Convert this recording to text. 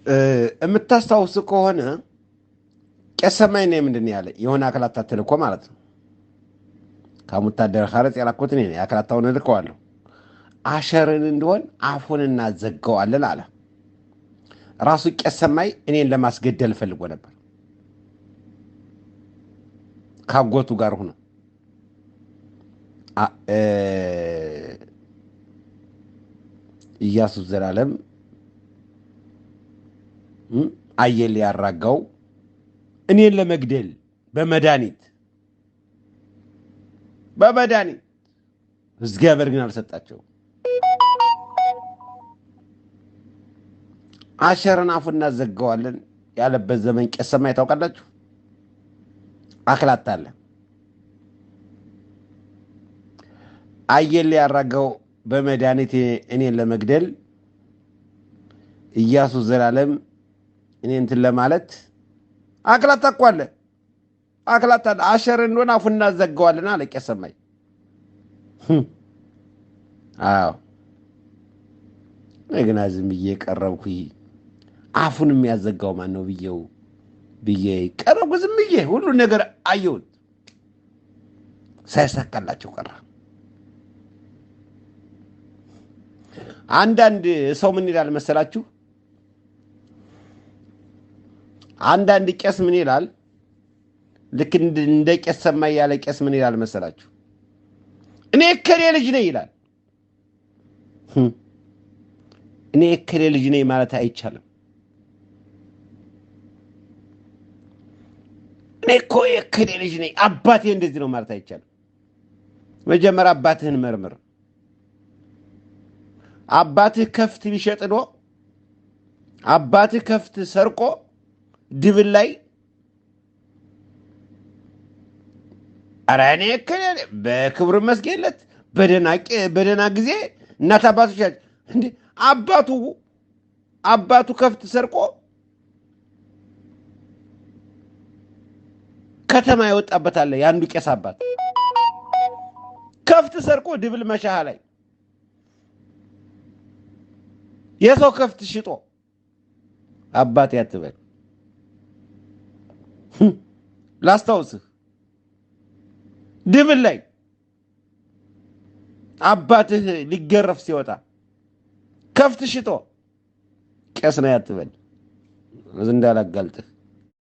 የምታስታውስ ከሆነ ቄስ ሰማይ ነው ምንድን ያለ የሆነ አካላት ተልኮ ማለት ነው ከሙታደር ኻረጽ ያላኩት ነው ያካላታውን ልከዋለሁ አሸርን እንደሆን አፉን እናዘጋዋለን አለ ራሱ ቄስ ሰማይ እኔን ለማስገደል ፈልጎ ነበር ካጎቱ ጋር ሆኖ ኢያሱ ዘላለም አየል ያራጋው እኔን ለመግደል በመድኃኒት እግዚአብሔር ግን አልሰጣቸው አሸርን አፉን እናዘጋዋለን ያለበት ዘመን ቄስ ሰማይ ታውቃላችሁ አክላት አለ አየል ያራጋው በመድኃኒት እኔን ለመግደል ኢያሱ ዘላለም እኔን እንትን ለማለት አክላት አቋለ አክላት አለ አሸር እንደሆነ አፉን እናዘጋዋለን አለ ቄስ ሰማይ አዎ ግን ዝም ብዬ ቀረብኩኝ አፉን የሚያዘጋው ማን ነው ብዬ ቀረብኩ ዝም ብዬ ሁሉ ነገር አየሁት ሳይሳካላቸው ቀረ አንዳንድ ሰው ምን ይላል መሰላችሁ አንዳንድ ቄስ ምን ይላል ልክ እንደ ቄስ ሰማይ ያለ ቄስ ምን ይላል መሰላችሁ እኔ ከሌ ልጅ ነኝ ይላል እኔ ከሌ ልጅ ነኝ ማለት አይቻልም እኔ እኮ የከሌ ልጅ ነኝ አባቴ እንደዚህ ነው ማለት አይቻልም መጀመሪያ አባትህን መርምር አባትህ ከፍት ቢሸጥዶ አባትህ ከፍት ሰርቆ ድብል ላይ አራኔ ከሌ በክብር መስገለት በደና ጊዜ እናት አባቶቻችን እንዴ አባቱ ከፍት ሰርቆ ከተማ ይወጣበታል ያንዱ ቄስ አባት ከፍት ሰርቆ ድብል መሻህ ላይ የሰው ከፍት ሽጦ አባት ያትበል ላስታውስህ ድብል ላይ አባትህ ሊገረፍ ሲወጣ ከፍት ሽጦ ቄስ ነው ያትበል እንዳላጋልጥህ